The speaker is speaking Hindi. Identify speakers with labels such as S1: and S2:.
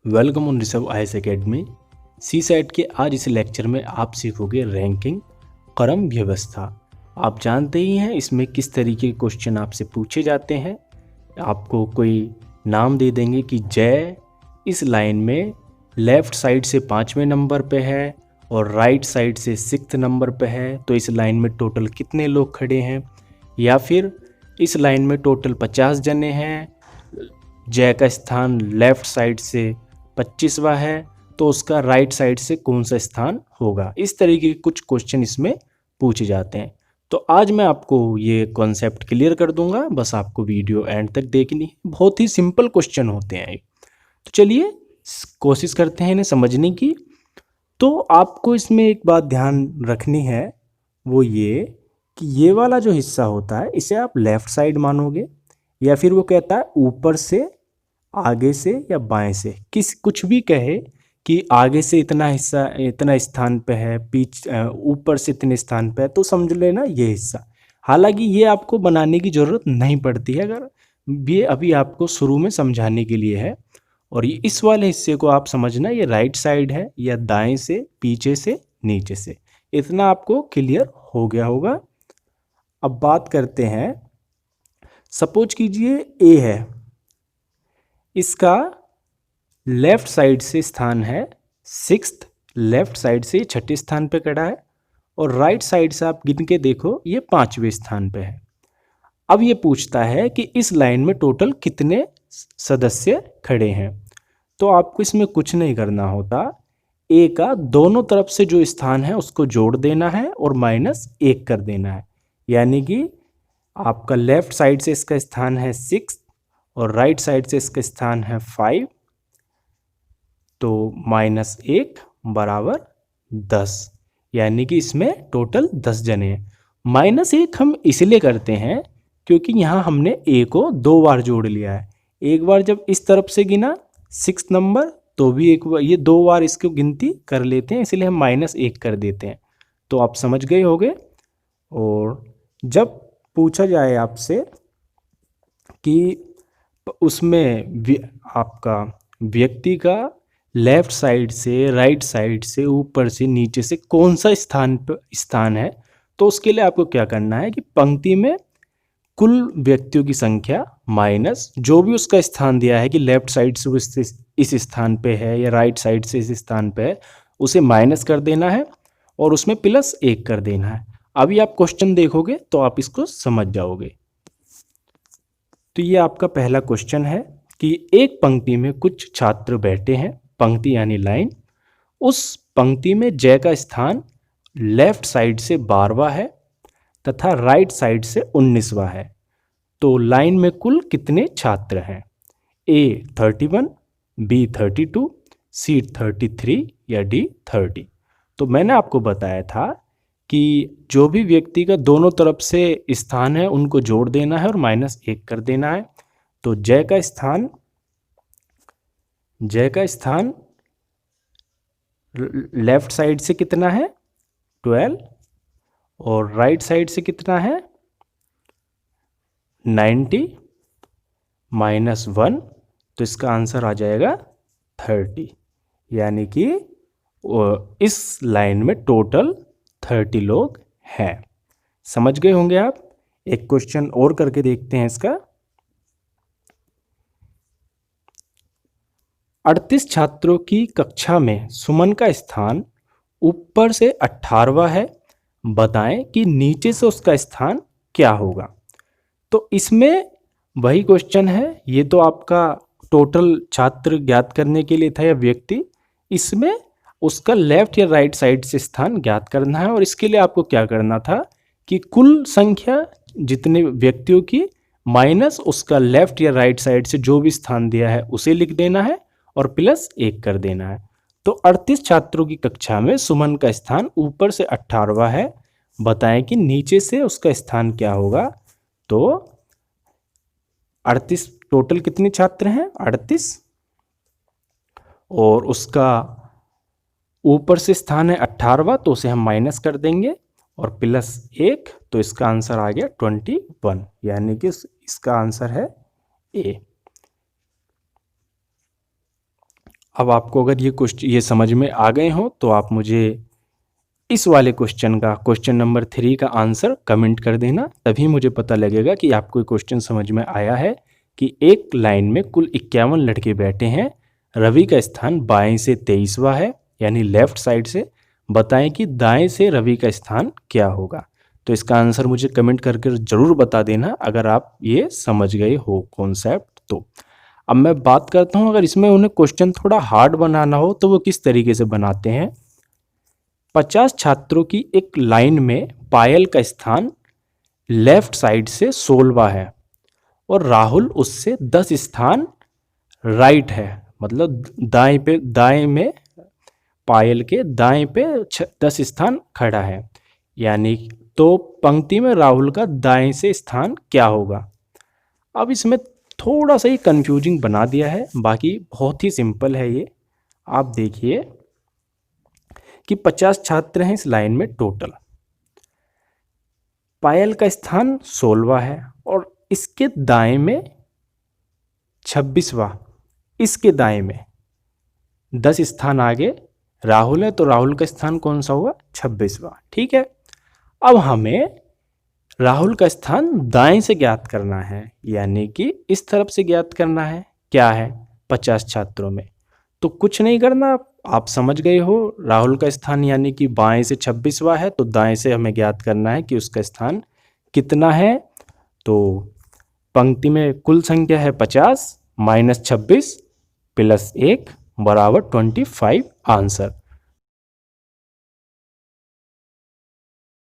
S1: Welcome on Rishabh IAS academy. CSAT के आज इस लेक्चर में आप सीखोगे रैंकिंग क्रम व्यवस्था। आप जानते ही हैं इसमें किस तरीके के क्वेश्चन आपसे पूछे जाते हैं। आपको कोई नाम दे देंगे कि जय इस लाइन में लेफ़्ट साइड से 5वें नंबर पे है और राइट साइड से 6th नंबर पे है, तो इस लाइन में टोटल कितने लोग खड़े हैं। या फिर इस लाइन में टोटल 50 जने हैं, जय का स्थान लेफ़्ट साइड से 25वां है, तो उसका राइट साइड से कौन सा स्थान होगा। इस तरीके के कुछ क्वेश्चन इसमें पूछे जाते हैं। तो आज मैं आपको ये कॉन्सेप्ट क्लियर कर दूंगा, बस आपको वीडियो एंड तक देखनी है। बहुत ही सिंपल क्वेश्चन होते हैं। तो चलिए कोशिश करते हैं इन्हें समझने की। तो आपको इसमें एक बात ध्यान रखनी है, वो ये कि ये वाला जो हिस्सा होता है इसे आप लेफ़्ट साइड मानोगे, या फिर वो कहता है ऊपर से, आगे से या बाएं से, कुछ भी कहे कि आगे से इतना हिस्सा इतना स्थान पे है, ऊपर से इतने स्थान पे है, तो समझ लेना ये हिस्सा। हालांकि ये आपको बनाने की ज़रूरत नहीं पड़ती है, अगर ये अभी आपको शुरू में समझाने के लिए है। और ये इस वाले हिस्से को आप समझना ये राइट साइड है या दाएं से, पीछे से, नीचे से। इतना आपको क्लियर हो गया होगा। अब बात करते हैं, सपोज कीजिए ए है, इसका लेफ्ट साइड से स्थान है 6th, लेफ्ट साइड से 6ठे स्थान पे खड़ा है, और राइट साइड से आप गिन के देखो ये 5वें स्थान पे है। अब ये पूछता है कि इस लाइन में टोटल कितने सदस्य खड़े हैं। तो आपको इसमें कुछ नहीं करना होता, ए का दोनों तरफ से जो स्थान है उसको जोड़ देना है और -1 कर देना है। यानी कि आपका लेफ्ट साइड से इसका स्थान है 6 और राइट साइड से इसका स्थान है 5, तो -1 बराबर 10। यानी कि इसमें टोटल 10 जने हैं। -1 हम इसलिए करते हैं क्योंकि यहाँ हमने ए को 2 बार जोड़ लिया है। एक बार जब इस तरफ से गिना 6 नंबर, तो भी एक बार ये 2 बार इसको गिनती कर लेते हैं, इसलिए हम -1 कर देते हैं। तो आप समझ गए होंगे। और जब पूछा जाए आपसे कि उसमें आपका व्यक्ति का लेफ्ट साइड से, राइट साइड से, ऊपर से, नीचे से कौन सा स्थान है, तो उसके लिए आपको क्या करना है कि पंक्ति में कुल व्यक्तियों की संख्या माइनस जो भी उसका स्थान दिया है कि लेफ्ट साइड से वो इस स्थान पे है या राइट साइड से इस स्थान पे है, उसे माइनस कर देना है और उसमें +1 कर देना है। अभी आप क्वेश्चन देखोगे तो आप इसको समझ जाओगे। तो ये आपका पहला क्वेश्चन है कि एक पंक्ति में कुछ छात्र बैठे हैं, पंक्ति यानी लाइन, उस पंक्ति में जय का स्थान लेफ्ट साइड से 12वां है तथा राइट साइड से 19वां है। तो लाइन में कुल कितने छात्र हैं? ए 31, बी 32, सी 33 या डी 30। तो मैंने आपको बताया था कि जो भी व्यक्ति का दोनों तरफ से स्थान है उनको जोड़ देना है और -1 कर देना है। तो जय का स्थान लेफ्ट साइड से कितना है? 12, और राइट साइड से कितना है? 90 -1, तो इसका आंसर आ जाएगा 30। यानी कि इस लाइन में टोटल 30 लोग हैं। समझ गए होंगे आप। एक क्वेश्चन और करके देखते हैं इसका। 38 छात्रों की कक्षा में सुमन का स्थान ऊपर से 18वां है, बताएं कि नीचे से उसका स्थान क्या होगा। तो इसमें वही क्वेश्चन है, ये तो आपका टोटल छात्र ज्ञात करने के लिए था या व्यक्ति, इसमें उसका लेफ्ट या राइट साइड से स्थान ज्ञात करना है। और इसके लिए आपको क्या करना था कि कुल संख्या जितने व्यक्तियों की माइनस उसका लेफ्ट या राइट साइड से जो भी स्थान दिया है उसे लिख देना है और +1 कर देना है। तो 38 छात्रों की कक्षा में सुमन का स्थान ऊपर से 18वां है, बताएं कि नीचे से उसका स्थान क्या होगा। तो 38 टोटल कितने छात्र हैं? 38, और उसका ऊपर से स्थान है 18वां, तो उसे हम माइनस कर देंगे और +1, तो इसका आंसर आ गया 21। यानी कि इसका आंसर है ए। अब आपको अगर ये समझ में आ गए हो तो आप मुझे इस वाले क्वेश्चन का, क्वेश्चन नंबर 3 का आंसर कमेंट कर देना, तभी मुझे पता लगेगा कि आपको ये क्वेश्चन समझ में आया है कि एक लाइन में कुल 51 लड़के बैठे हैं, रवि का स्थान बाएं से 23वां है यानी लेफ्ट साइड से, बताएं कि दाएं से रवि का स्थान क्या होगा। तो इसका आंसर मुझे कमेंट करके ज़रूर बता देना अगर आप ये समझ गए हो कॉन्सेप्ट तो। अब मैं बात करता हूँ, अगर इसमें उन्हें क्वेश्चन थोड़ा हार्ड बनाना हो तो वो किस तरीके से बनाते हैं। 50 छात्रों की एक लाइन में पायल का स्थान लेफ्ट साइड से 16वां है और राहुल उससे 10 स्थान राइट है, मतलब दाएं में पायल के दाएं पे 10 स्थान खड़ा है, यानी तो पंक्ति में राहुल का दाएं से स्थान क्या होगा। अब इसमें थोड़ा सा ही कंफ्यूजिंग बना दिया है, बाकी बहुत ही सिंपल है ये। आप देखिए कि 50 छात्र हैं इस लाइन में टोटल, पायल का स्थान 16वां है और इसके दाएं में 26वां, इसके दाएं में 10 स्थान आगे राहुल है तो राहुल का स्थान कौन सा हुआ, 26वां। ठीक है, अब हमें राहुल का स्थान दाएं से ज्ञात करना है, यानी कि इस तरफ से ज्ञात करना है। क्या है 50 छात्रों में, तो कुछ नहीं करना, आप समझ गए हो। राहुल का स्थान यानी कि बाएं से 26वां है तो दाएं से हमें ज्ञात करना है कि उसका स्थान कितना है। तो पंक्ति में कुल संख्या है 50 - 26 + 1 = 25 आंसर।